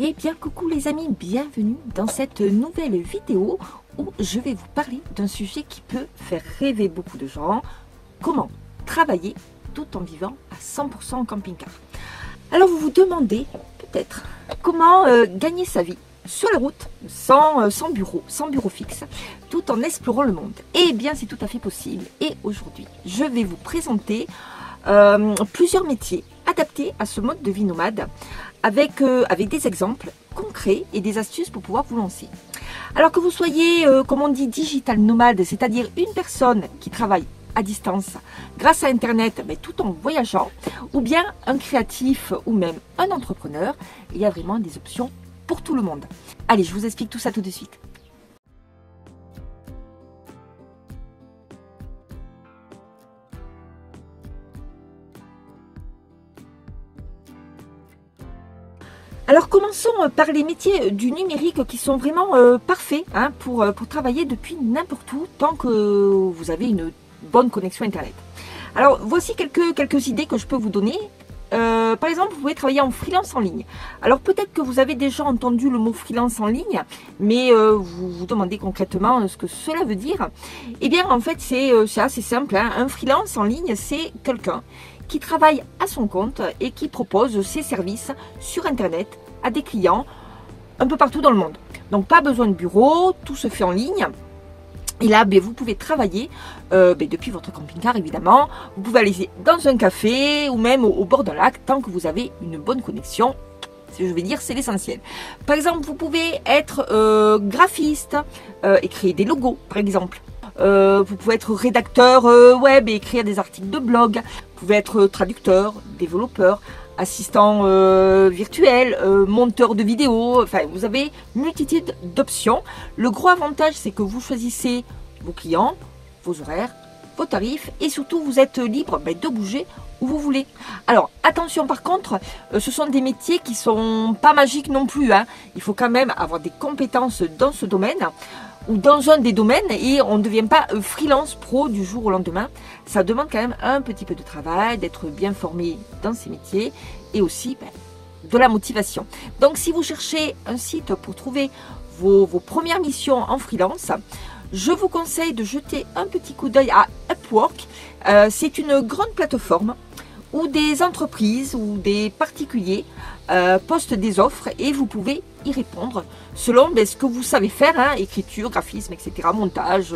Eh bien coucou les amis, bienvenue dans cette nouvelle vidéo où je vais vous parler d'un sujet qui peut faire rêver beaucoup de gens. Comment travailler tout en vivant à 100% en camping-car. Alors vous vous demandez peut-être comment gagner sa vie sur la route sans bureau fixe, tout en explorant le monde. Eh bien c'est tout à fait possible et aujourd'hui je vais vous présenter plusieurs métiers adaptés à ce mode de vie nomade avec des exemples concrets et des astuces pour pouvoir vous lancer. Alors que vous soyez, comme on dit, digital nomade, c'est-à-dire une personne qui travaille à distance grâce à Internet, mais tout en voyageant, ou bien un créatif ou même un entrepreneur, il y a vraiment des options pour tout le monde. Allez, je vous explique tout ça tout de suite. Alors commençons par les métiers du numérique qui sont vraiment parfaits pour travailler depuis n'importe où tant que vous avez une bonne connexion Internet. Alors voici quelques idées que je peux vous donner. Par exemple, vous pouvez travailler en freelance en ligne. Alors peut-être que vous avez déjà entendu le mot freelance en ligne, mais vous vous demandez concrètement ce que cela veut dire. Eh bien en fait c'est assez simple. Un freelance en ligne, c'est quelqu'un qui travaille à son compte et qui propose ses services sur Internet à des clients un peu partout dans le monde. Donc pas besoin de bureau, tout se fait en ligne. Et là, vous pouvez travailler depuis votre camping-car évidemment. Vous pouvez aller dans un café ou même au bord d'un lac tant que vous avez une bonne connexion. Je vais dire, c'est l'essentiel. Par exemple, vous pouvez être graphiste et créer des logos, par exemple. Vous pouvez être rédacteur web et écrire des articles de blog. Vous pouvez être traducteur, développeur, assistant virtuel, monteur de vidéos. Enfin, vous avez une multitude d'options. Le gros avantage, c'est que vous choisissez vos clients, vos horaires, vos tarifs et surtout, vous êtes libre de bouger où vous voulez. Alors, attention par contre, ce sont des métiers qui sont pas magiques non plus. Il faut quand même avoir des compétences dans ce domaine ou dans un des domaines et on ne devient pas freelance pro du jour au lendemain. Ça demande quand même un petit peu de travail, d'être bien formé dans ces métiers et aussi de la motivation. Donc si vous cherchez un site pour trouver vos premières missions en freelance, je vous conseille de jeter un petit coup d'œil à Upwork. C'est une grande plateforme où des entreprises ou des particuliers postent des offres et vous pouvez y répondre selon ce que vous savez faire, écriture, graphisme, etc., montage,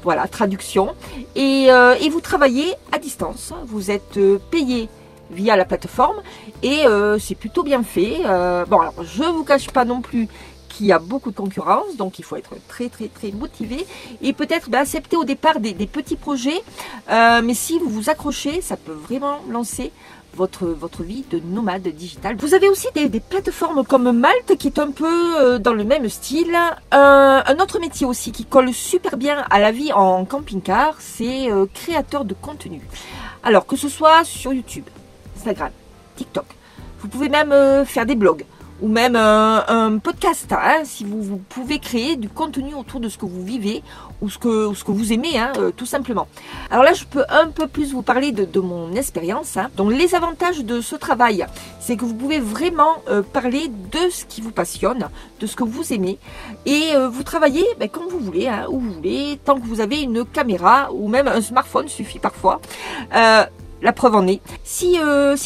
voilà, traduction. Et vous travaillez à distance, vous êtes payé via la plateforme et c'est plutôt bien fait. Bon, alors je ne vous cache pas non plus qu'il y a beaucoup de concurrence, donc il faut être très motivé et peut-être accepter au départ des petits projets, mais si vous vous accrochez, ça peut vraiment lancer votre vie de nomade digital. Vous avez aussi des plateformes comme Malte qui est un peu dans le même style. Un autre métier aussi qui colle super bien à la vie en camping-car, c'est créateur de contenu. Alors que ce soit sur YouTube, Instagram, TikTok, vous pouvez même faire des blogs ou même un podcast, si vous pouvez créer du contenu autour de ce que vous vivez ou ce que vous aimez, tout simplement. Alors là, je peux un peu plus vous parler de mon expérience. Donc les avantages de ce travail, c'est que vous pouvez vraiment parler de ce qui vous passionne, de ce que vous aimez, et vous travaillez comme vous voulez, où vous voulez, tant que vous avez une caméra ou même un smartphone suffit parfois. La preuve en est. Si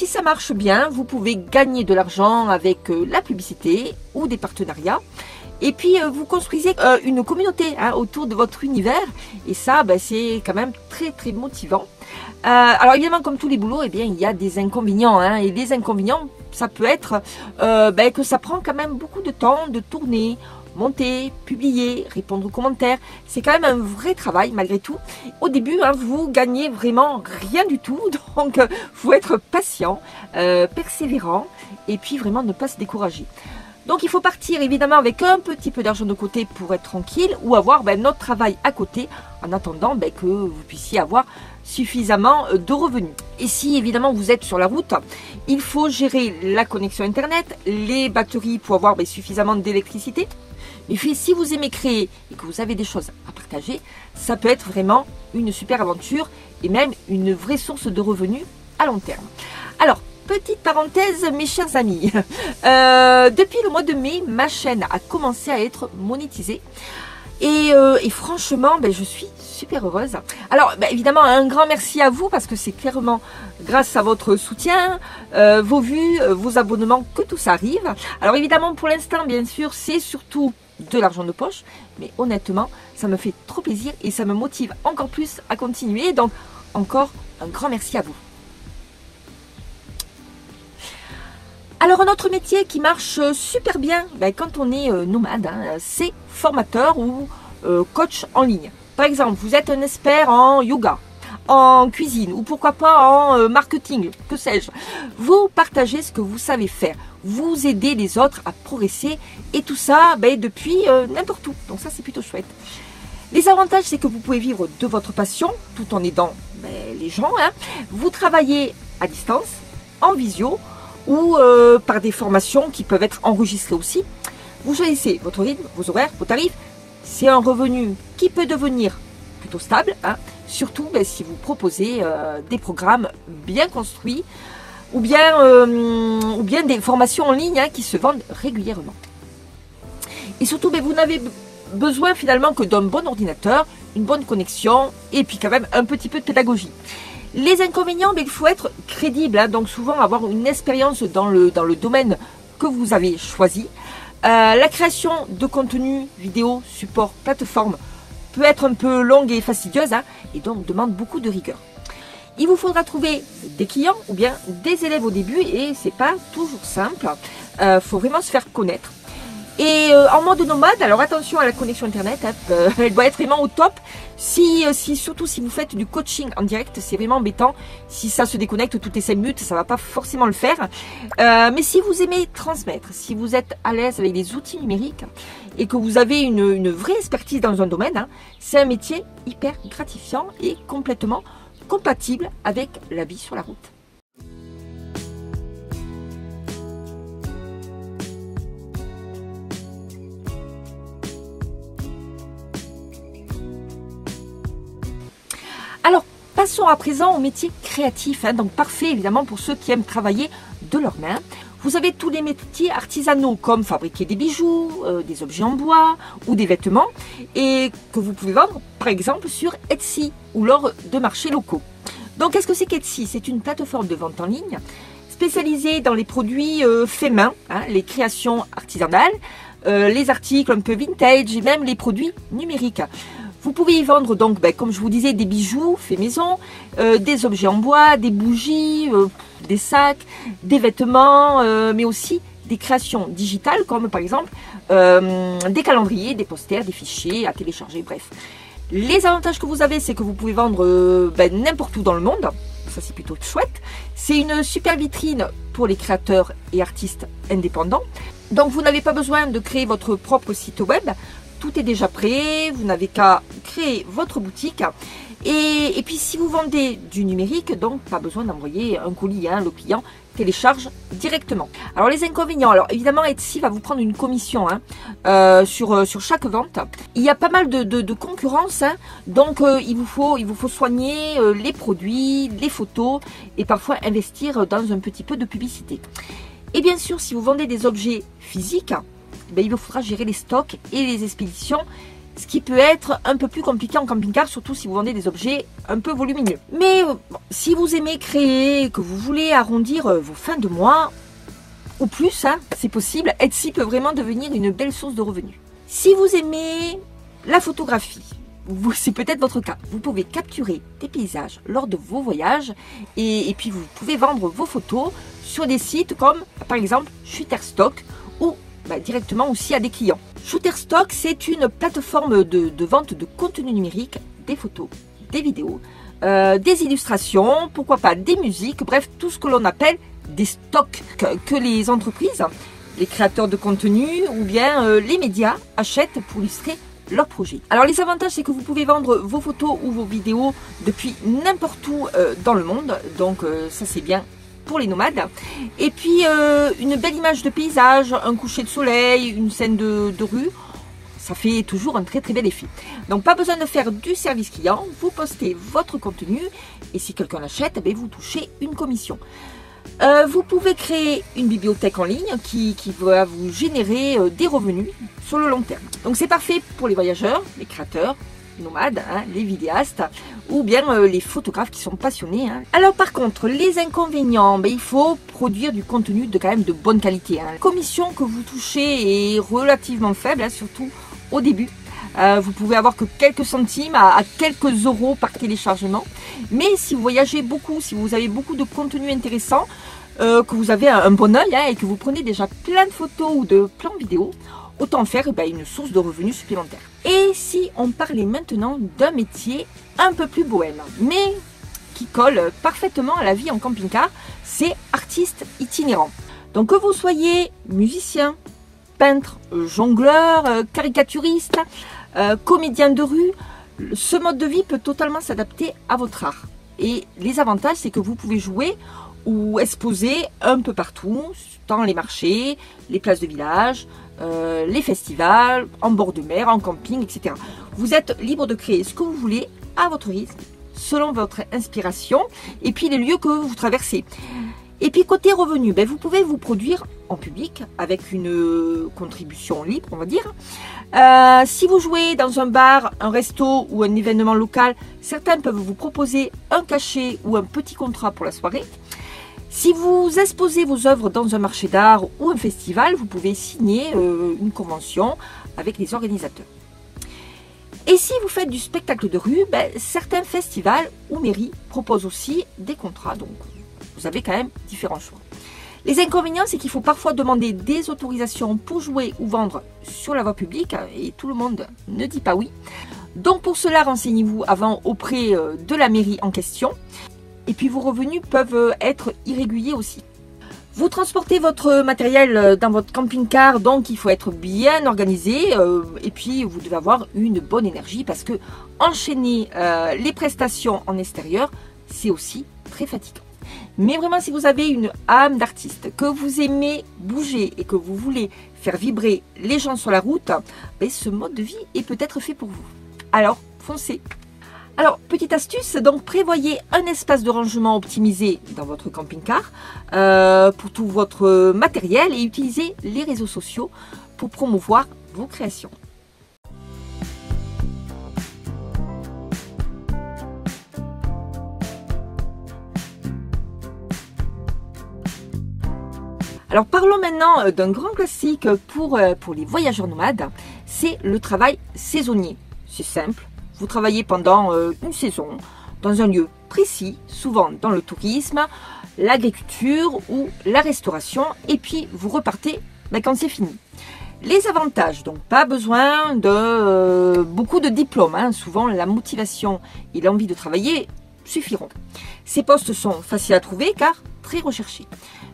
ça marche bien, vous pouvez gagner de l'argent avec la publicité ou des partenariats. Et puis, vous construisez une communauté autour de votre univers. Et ça, c'est quand même très motivant. Alors évidemment, comme tous les boulots, il y a des inconvénients. Et les inconvénients, ça peut être que ça prend quand même beaucoup de temps de tourner, monter, publier, répondre aux commentaires. C'est quand même un vrai travail malgré tout. Au début, vous gagnez vraiment rien du tout. Donc, il faut être patient, persévérant et puis vraiment ne pas se décourager. Donc, il faut partir évidemment avec un petit peu d'argent de côté pour être tranquille ou avoir notre travail à côté en attendant que vous puissiez avoir suffisamment de revenus. Et si évidemment vous êtes sur la route, il faut gérer la connexion Internet, les batteries pour avoir suffisamment d'électricité. Mais puis, si vous aimez créer et que vous avez des choses à partager, ça peut être vraiment une super aventure et même une vraie source de revenus à long terme. Alors, petite parenthèse, mes chers amis. Depuis le mois de mai, ma chaîne a commencé à être monétisée. Et franchement, je suis super heureuse. Alors, évidemment, un grand merci à vous parce que c'est clairement grâce à votre soutien, vos vues, vos abonnements que tout ça arrive. Alors évidemment, pour l'instant, bien sûr, c'est surtout de l'argent de poche. Mais honnêtement, ça me fait trop plaisir et ça me motive encore plus à continuer. Donc, encore un grand merci à vous. Alors un autre métier qui marche super bien quand on est nomade, c'est formateur ou coach en ligne. Par exemple, vous êtes un expert en yoga, en cuisine ou pourquoi pas en marketing, que sais-je. Vous partagez ce que vous savez faire, vous aidez les autres à progresser et tout ça depuis n'importe où. Donc ça c'est plutôt chouette. Les avantages, c'est que vous pouvez vivre de votre passion tout en aidant les gens. Vous travaillez à distance, en visio, ou par des formations qui peuvent être enregistrées aussi. Vous choisissez votre rythme, vos horaires, vos tarifs. C'est un revenu qui peut devenir plutôt stable, surtout si vous proposez des programmes bien construits ou bien des formations en ligne qui se vendent régulièrement. Et surtout, vous n'avez besoin finalement que d'un bon ordinateur, une bonne connexion et puis quand même un petit peu de pédagogie. Les inconvénients, il faut être crédible, donc souvent avoir une expérience dans le domaine que vous avez choisi. La création de contenu, vidéo, support, plateforme peut être un peu longue et fastidieuse et donc demande beaucoup de rigueur. Il vous faudra trouver des clients ou bien des élèves au début et c'est pas toujours simple. Faut vraiment se faire connaître. Et en mode nomade, alors attention à la connexion internet, elle doit être vraiment au top. Surtout si vous faites du coaching en direct, c'est vraiment embêtant. Si ça se déconnecte toutes les 5 minutes, ça va pas forcément le faire. Mais si vous aimez transmettre, si vous êtes à l'aise avec les outils numériques et que vous avez une vraie expertise dans un domaine, c'est un métier hyper gratifiant et complètement compatible avec la vie sur la route. Alors, passons à présent au métier créatif, donc parfait évidemment pour ceux qui aiment travailler de leurs mains. Vous avez tous les métiers artisanaux comme fabriquer des bijoux, des objets en bois ou des vêtements et que vous pouvez vendre par exemple sur Etsy ou lors de marchés locaux. Donc qu'est-ce que c'est qu'Etsy? C'est une plateforme de vente en ligne spécialisée dans les produits faits main, les créations artisanales, les articles un peu vintage et même les produits numériques. Vous pouvez y vendre donc, comme je vous disais, des bijoux faits maison, des objets en bois, des bougies, des sacs, des vêtements, mais aussi des créations digitales comme par exemple des calendriers, des posters, des fichiers à télécharger, bref. Les avantages que vous avez, c'est que vous pouvez vendre n'importe où dans le monde. Ça, c'est plutôt chouette. C'est une super vitrine pour les créateurs et artistes indépendants. Donc, vous n'avez pas besoin de créer votre propre site web. Tout est déjà prêt, vous n'avez qu'à créer votre boutique. Et puis si vous vendez du numérique, donc pas besoin d'envoyer un colis, le client télécharge directement. Alors les inconvénients, alors évidemment Etsy va vous prendre une commission sur chaque vente. Il y a pas mal de concurrence, donc il vous faut soigner les produits, les photos et parfois investir dans un petit peu de publicité. Et bien sûr, si vous vendez des objets physiques, il vous faudra gérer les stocks et les expéditions, ce qui peut être un peu plus compliqué en camping-car, surtout si vous vendez des objets un peu volumineux. Mais si vous aimez créer, que vous voulez arrondir vos fins de mois, ou plus, c'est possible, Etsy peut vraiment devenir une belle source de revenus. Si vous aimez la photographie, c'est peut-être votre cas, vous pouvez capturer des paysages lors de vos voyages et puis vous pouvez vendre vos photos sur des sites comme par exemple Shutterstock ou directement aussi à des clients. Shutterstock, c'est une plateforme de vente de contenu numérique, des photos, des vidéos, des illustrations, pourquoi pas des musiques, bref, tout ce que l'on appelle des stocks que les entreprises, les créateurs de contenu ou bien les médias achètent pour illustrer leurs projets. Alors les avantages, c'est que vous pouvez vendre vos photos ou vos vidéos depuis n'importe où dans le monde, donc ça c'est bien pour les nomades. Et puis une belle image de paysage, un coucher de soleil, une scène de rue, ça fait toujours un très très bel effet. Donc pas besoin de faire du service client, vous postez votre contenu et si quelqu'un l'achète, vous touchez une commission. Vous pouvez créer une bibliothèque en ligne qui va vous générer des revenus sur le long terme. Donc c'est parfait pour les voyageurs, les créateurs, nomades, hein, les vidéastes ou bien les photographes qui sont passionnés. Hein. Alors par contre, les inconvénients, il faut produire du contenu de quand même de bonne qualité. Hein. La commission que vous touchez est relativement faible, hein, surtout au début. Vous pouvez avoir que quelques centimes à quelques euros par téléchargement. Mais si vous voyagez beaucoup, si vous avez beaucoup de contenu intéressant, que vous avez un bon œil hein, et que vous prenez déjà plein de photos ou de plans vidéo, autant faire une source de revenus supplémentaire. Et si on parlait maintenant d'un métier un peu plus bohème, mais qui colle parfaitement à la vie en camping-car, c'est artiste itinérant. Donc que vous soyez musicien, peintre, jongleur, caricaturiste, comédien de rue, ce mode de vie peut totalement s'adapter à votre art. Et les avantages, c'est que vous pouvez jouer ou exposer un peu partout, dans les marchés, les places de village, les festivals, en bord de mer, en camping, etc. Vous êtes libre de créer ce que vous voulez à votre risque, selon votre inspiration et puis les lieux que vous traversez. Et puis côté revenu, vous pouvez vous produire en public avec une contribution libre, on va dire. Si vous jouez dans un bar, un resto ou un événement local, certains peuvent vous proposer un cachet ou un petit contrat pour la soirée. Si vous exposez vos œuvres dans un marché d'art ou un festival, vous pouvez signer une convention avec les organisateurs. Et si vous faites du spectacle de rue, certains festivals ou mairies proposent aussi des contrats. Donc, vous avez quand même différents choix. Les inconvénients, c'est qu'il faut parfois demander des autorisations pour jouer ou vendre sur la voie publique et tout le monde ne dit pas oui. Donc pour cela, renseignez-vous avant auprès de la mairie en question. Et puis vos revenus peuvent être irréguliers aussi. Vous transportez votre matériel dans votre camping-car, donc il faut être bien organisé et puis vous devez avoir une bonne énergie parce que enchaîner les prestations en extérieur, c'est aussi très fatigant. Mais vraiment, si vous avez une âme d'artiste, que vous aimez bouger et que vous voulez faire vibrer les gens sur la route, ce mode de vie est peut-être fait pour vous. Alors, foncez! Alors, petite astuce, donc prévoyez un espace de rangement optimisé dans votre camping-car pour tout votre matériel et utilisez les réseaux sociaux pour promouvoir vos créations. Alors parlons maintenant d'un grand classique pour les voyageurs nomades, c'est le travail saisonnier. C'est simple, vous travaillez pendant une saison dans un lieu précis, souvent dans le tourisme, l'agriculture ou la restauration, et puis vous repartez quand c'est fini. Les avantages, donc pas besoin de beaucoup de diplômes, hein. Souvent la motivation et l'envie de travailler suffiront. Ces postes sont faciles à trouver car très recherchés.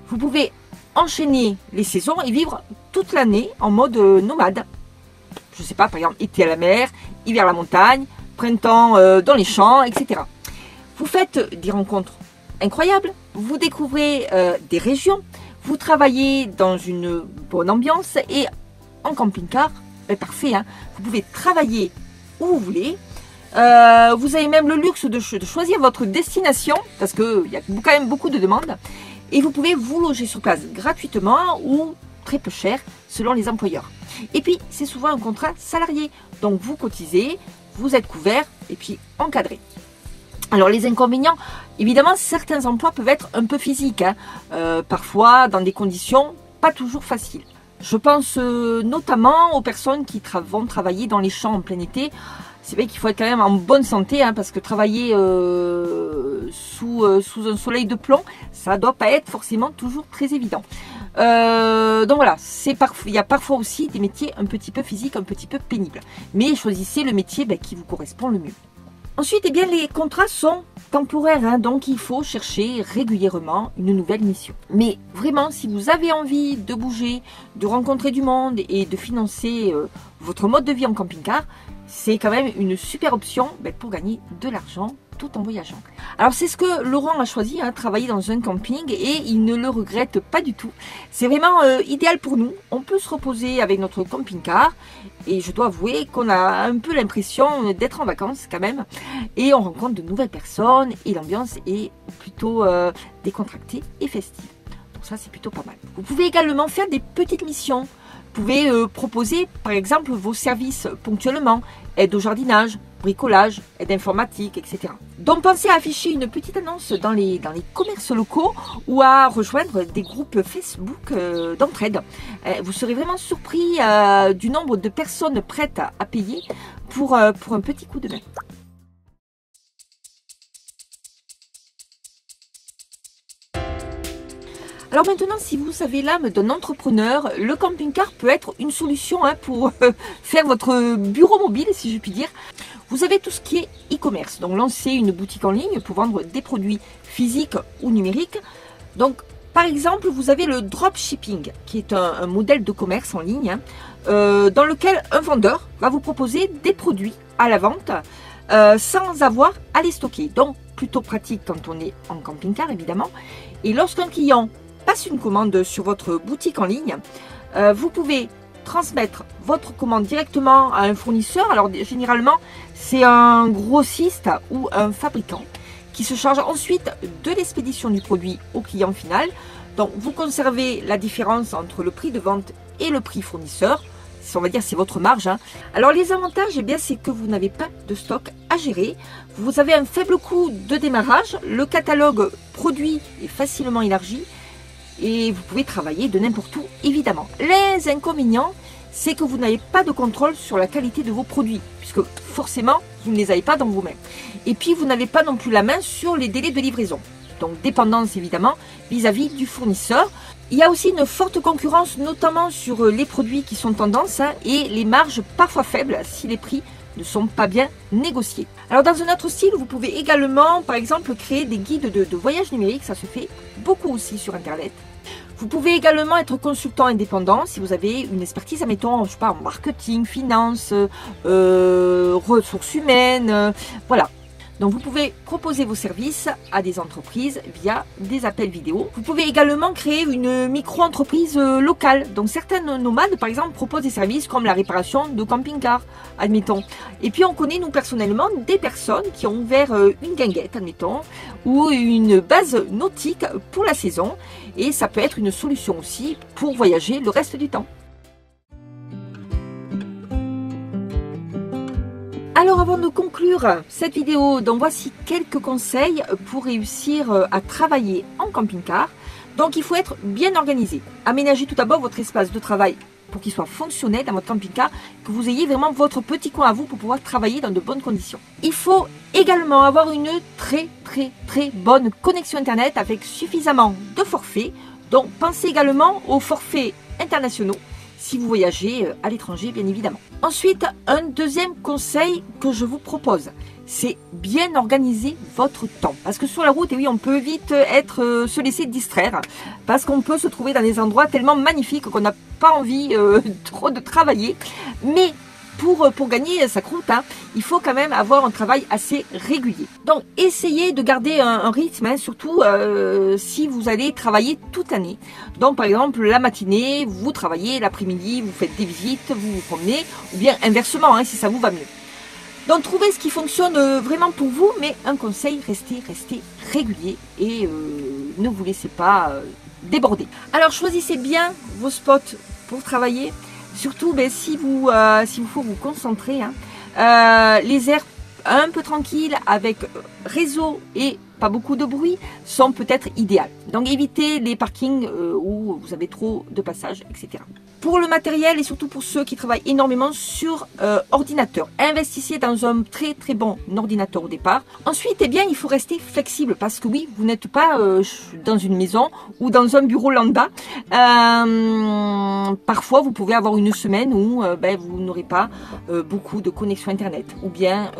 Vous pouvez enchaîner les saisons et vivre toute l'année en mode nomade. Je sais pas, par exemple, été à la mer, hiver à la montagne, printemps dans les champs, etc. Vous faites des rencontres incroyables, vous découvrez des régions, vous travaillez dans une bonne ambiance et en camping-car, parfait, hein, vous pouvez travailler où vous voulez. Vous avez même le luxe de choisir votre destination parce qu'il y a quand même beaucoup de demandes. Et vous pouvez vous loger sur place gratuitement ou très peu cher selon les employeurs. Et puis, c'est souvent un contrat salarié. Donc, vous cotisez, vous êtes couvert et puis encadré. Alors, les inconvénients, évidemment, certains emplois peuvent être un peu physiques. Hein, parfois, dans des conditions pas toujours faciles. Je pense notamment aux personnes qui vont travailler dans les champs en plein été. C'est vrai qu'il faut être quand même en bonne santé, hein, parce que travailler sous un soleil de plomb, ça ne doit pas être forcément toujours très évident. Donc voilà, il y a parfois aussi des métiers un petit peu physiques, un petit peu pénibles. Mais choisissez le métier qui vous correspond le mieux. Ensuite, les contrats sont temporaires, hein, donc il faut chercher régulièrement une nouvelle mission. Mais vraiment, si vous avez envie de bouger, de rencontrer du monde et de financer votre mode de vie en camping-car, c'est quand même une super option pour gagner de l'argent tout en voyageant. Alors c'est ce que Laurent a choisi, hein, travailler dans un camping, et il ne le regrette pas du tout. C'est vraiment idéal pour nous. On peut se reposer avec notre camping-car et je dois avouer qu'on a un peu l'impression d'être en vacances quand même, et on rencontre de nouvelles personnes et l'ambiance est plutôt décontractée et festive. Donc ça c'est plutôt pas mal. Vous pouvez également faire des petites missions. Vous pouvez proposer par exemple vos services ponctuellement, aide au jardinage, bricolage, aide informatique, etc. Donc pensez à afficher une petite annonce dans les commerces locaux ou à rejoindre des groupes Facebook d'entraide. Vous serez vraiment surpris du nombre de personnes prêtes à payer pour un petit coup de main. Alors maintenant, si vous avez l'âme d'un entrepreneur, le camping-car peut être une solution pour faire votre bureau mobile, si je puis dire. Vous avez tout ce qui est e-commerce, donc lancer une boutique en ligne pour vendre des produits physiques ou numériques. Donc par exemple, vous avez le dropshipping, qui est un modèle de commerce en ligne, dans lequel un vendeur va vous proposer des produits à la vente sans avoir à les stocker. Donc plutôt pratique quand on est en camping-car évidemment. Et lorsqu'un client passe une commande sur votre boutique en ligne, vous pouvez transmettre votre commande directement à un fournisseur. Alors généralement c'est un grossiste ou un fabricant qui se charge ensuite de l'expédition du produit au client final. Donc vous conservez la différence entre le prix de vente et le prix fournisseur. On va dire c'est votre marge. Alors les avantages, eh bien c'est que vous n'avez pas de stock à gérer. Vous avez un faible coût de démarrage. Le catalogue produit est facilement élargi. Et vous pouvez travailler de n'importe où, évidemment. Les inconvénients, c'est que vous n'avez pas de contrôle sur la qualité de vos produits, puisque forcément, vous ne les avez pas dans vos mains. Et puis, vous n'avez pas non plus la main sur les délais de livraison. Donc, dépendance, évidemment, vis-à-vis du fournisseur. Il y a aussi une forte concurrence, notamment sur les produits qui sont tendance, et les marges parfois faibles si les prix ne sont pas bien négociés. Alors dans un autre style, vous pouvez également par exemple créer des guides de voyage numérique, ça se fait beaucoup aussi sur internet. Vous pouvez également être consultant indépendant si vous avez une expertise, admettons, je sais pas, en marketing, finance, ressources humaines, voilà. Donc vous pouvez proposer vos services à des entreprises via des appels vidéo. Vous pouvez également créer une micro-entreprise locale. Donc certains nomades par exemple proposent des services comme la réparation de camping-car, admettons. Et puis on connaît nous personnellement des personnes qui ont ouvert une guinguette, admettons, ou une base nautique pour la saison. Et ça peut être une solution aussi pour voyager le reste du temps. Alors avant de conclure cette vidéo, donc voici quelques conseils pour réussir à travailler en camping-car. Donc il faut être bien organisé. Aménagez tout d'abord votre espace de travail pour qu'il soit fonctionnel dans votre camping-car, que vous ayez vraiment votre petit coin à vous pour pouvoir travailler dans de bonnes conditions. Il faut également avoir une très bonne connexion internet avec suffisamment de forfaits. Donc pensez également aux forfaits internationaux si vous voyagez à l'étranger, bien évidemment. Ensuite, un deuxième conseil que je vous propose, c'est bien organiser votre temps. Parce que sur la route, et oui, on peut vite se laisser distraire, parce qu'on peut se trouver dans des endroits tellement magnifiques qu'on n'a pas envie trop de travailler. Mais pour gagner sa croûte, il faut quand même avoir un travail assez régulier. Donc essayez de garder un rythme, surtout si vous allez travailler toute l'année. Donc par exemple la matinée, vous travaillez, l'après-midi, vous faites des visites, vous vous promenez, ou bien inversement si ça vous va mieux. Donc trouvez ce qui fonctionne vraiment pour vous, mais un conseil, restez régulier et ne vous laissez pas déborder. Alors choisissez bien vos spots pour travailler. Surtout s'il vous faut vous concentrer, les aires un peu tranquilles avec réseau et pas beaucoup de bruit sont peut-être idéales. Donc évitez les parkings où vous avez trop de passages, etc. Pour le matériel et surtout pour ceux qui travaillent énormément sur ordinateur, investissez dans un très bon ordinateur au départ. Ensuite, il faut rester flexible parce que oui, vous n'êtes pas dans une maison ou dans un bureau lambda. Parfois, vous pouvez avoir une semaine où vous n'aurez pas beaucoup de connexion internet, ou bien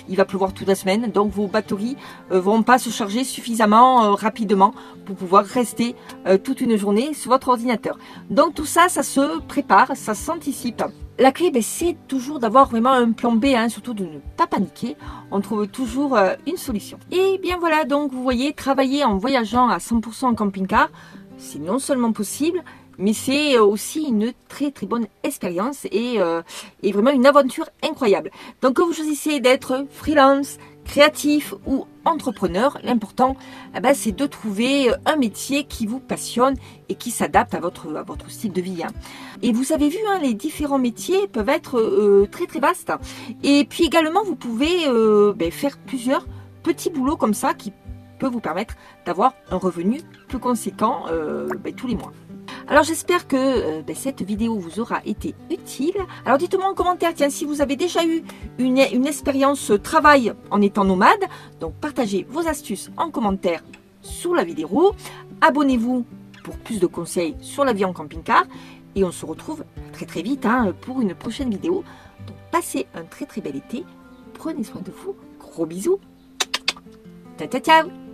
il va pleuvoir toute la semaine, donc vos batteries vont pas se charger suffisamment rapidement pour pouvoir rester toute une journée sur votre ordinateur. Donc tout ça, ça se prépare, ça s'anticipe. La clé, c'est toujours d'avoir vraiment un plan B, hein, surtout de ne pas paniquer. On trouve toujours une solution. Et bien voilà, donc vous voyez, travailler en voyageant à 100% en camping-car, c'est non seulement possible, mais c'est aussi une très très bonne expérience et vraiment une aventure incroyable. Donc que vous choisissez d'être freelance, créatif ou entrepreneur, l'important c'est de trouver un métier qui vous passionne et qui s'adapte à votre style de vie. Hein. Et vous avez vu, hein, les différents métiers peuvent être très très vastes. Et puis également, vous pouvez faire plusieurs petits boulots comme ça qui peuvent vous permettre d'avoir un revenu plus conséquent tous les mois. Alors j'espère que cette vidéo vous aura été utile. Alors dites-moi en commentaire, tiens, si vous avez déjà eu une expérience travail en étant nomade. Donc partagez vos astuces en commentaire sous la vidéo. Abonnez-vous pour plus de conseils sur la vie en camping-car. Et on se retrouve très très vite, hein, pour une prochaine vidéo. Donc passez un très très bel été. Prenez soin de vous. Gros bisous. Ciao ciao ciao.